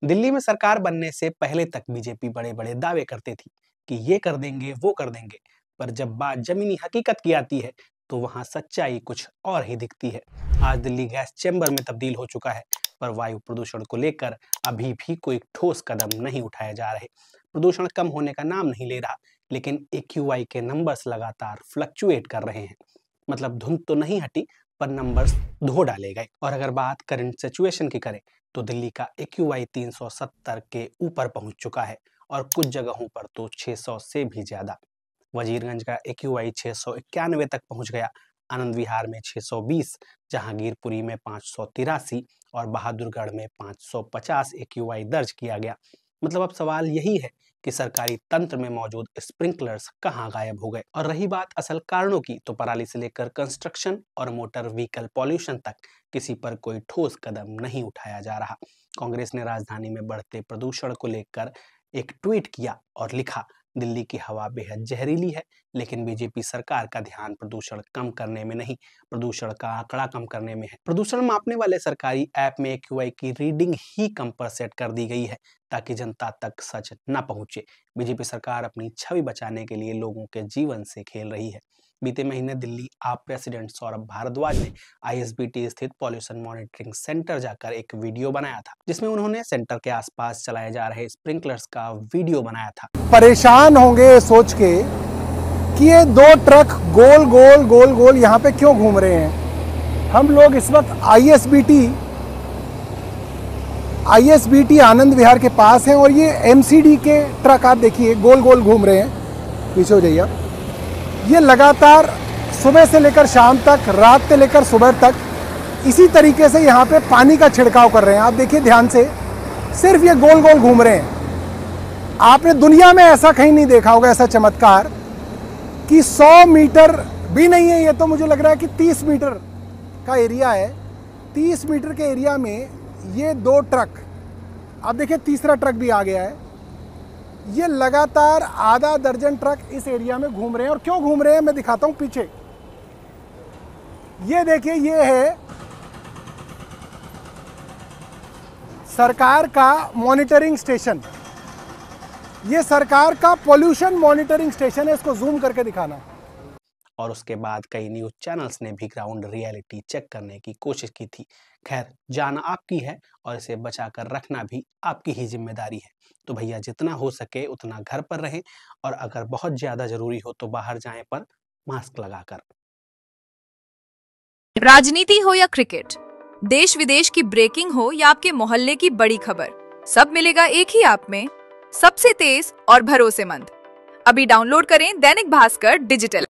दिल्ली में सरकार बनने से पहले तक बीजेपी बड़े बड़े दावे करते थी कि ये कर देंगे वो कर देंगे, पर जब बात जमीनी हकीकत की आती है तो वहां सच्चाई कुछ और ही दिखती है। आज दिल्ली गैस चैम्बर में तब्दील हो चुका है, पर वायु प्रदूषण को लेकर अभी भी कोई ठोस कदम नहीं उठाए जा रहे। प्रदूषण कम होने का नाम नहीं ले रहा, लेकिन AQI के नंबर्स लगातार फ्लक्चुएट कर रहे हैं। मतलब धुंध तो नहीं हटी, पर नंबर्स धो डाले गए। और अगर बात करंट सिचुएशन की करें तो दिल्ली का AQI 370 के ऊपर पहुंच चुका है और कुछ जगहों पर तो 600 से भी ज्यादा। वजीरगंज का AQI 691 तक पहुंच गया, आनंद विहार में 620, जहांगीरपुरी में 583 और बहादुरगढ़ में 550 AQI दर्ज किया गया। मतलब अब सवाल यही है कि सरकारी तंत्र में मौजूद स्प्रिंकलर्स कहां गायब हो गए। और रही बात असल कारणों की, तो पराली से लेकर कंस्ट्रक्शन और मोटर व्हीकल पॉल्यूशन तक किसी पर कोई ठोस कदम नहीं उठाया जा रहा। कांग्रेस ने राजधानी में बढ़ते प्रदूषण को लेकर एक ट्वीट किया और लिखा, दिल्ली की हवा बेहद जहरीली है, लेकिन बीजेपी सरकार का ध्यान प्रदूषण कम करने में नहीं, प्रदूषण का आंकड़ा कम करने में है। प्रदूषण मापने वाले सरकारी ऐप में AQI की रीडिंग ही कम पर सेट कर दी गई है ताकि जनता तक सच न पहुंचे। बीजेपी सरकार अपनी छवि बचाने के लिए लोगों के जीवन से खेल रही है। बीते महीने दिल्ली आप प्रेसिडेंट सौरभ भारद्वाज ने ISBT स्थित पॉल्यूशन मॉनिटरिंग सेंटर जाकर एक वीडियो बनाया था, जिसमें उन्होंने सेंटर के आसपास चलाए जा रहे स्प्रिंकलर्स का वीडियो बनाया था। परेशान होंगे सोच के कि ये दो ट्रक गोल गोल गोल गोल यहाँ पे क्यों घूम रहे हैं। हम लोग इस वक्त ISBT आनंद विहार के पास हैं और ये MCD के ट्रक आप देखिए गोल गोल घूम रहे हैं। पीछे हो जाइए आप। ये लगातार सुबह से लेकर शाम तक, रात से लेकर सुबह तक इसी तरीके से यहाँ पे पानी का छिड़काव कर रहे हैं। आप देखिए ध्यान से, सिर्फ ये गोल गोल घूम रहे हैं। आपने दुनिया में ऐसा कहीं नहीं देखा होगा, ऐसा चमत्कार कि 100 मीटर भी नहीं है, ये तो मुझे लग रहा है कि 30 मीटर का एरिया है। 30 मीटर के एरिया में ये दो ट्रक, आप देखिए तीसरा ट्रक भी आ गया है। ये लगातार आधा दर्जन ट्रक इस एरिया में घूम रहे हैं। और क्यों घूम रहे हैं मैं दिखाता हूं पीछे। ये देखिए, ये है सरकार का मॉनिटरिंग स्टेशन। ये सरकार का पॉल्यूशन मॉनिटरिंग स्टेशन है, इसको जूम करके दिखाना। और उसके बाद कई न्यूज चैनल्स ने भी ग्राउंड रियलिटी चेक करने की कोशिश की थी। खैर, जान आपकी है और इसे बचा कर रखना भी आपकी ही जिम्मेदारी है। तो भैया जितना हो सके उतना घर पर रहें, और अगर बहुत ज्यादा जरूरी हो तो बाहर जाएं, पर मास्क लगाकर। राजनीति हो या क्रिकेट, देश विदेश की ब्रेकिंग हो या आपके मोहल्ले की बड़ी खबर, सब मिलेगा एक ही ऐप में, सबसे तेज और भरोसेमंद। अभी डाउनलोड करें दैनिक भास्कर डिजिटल।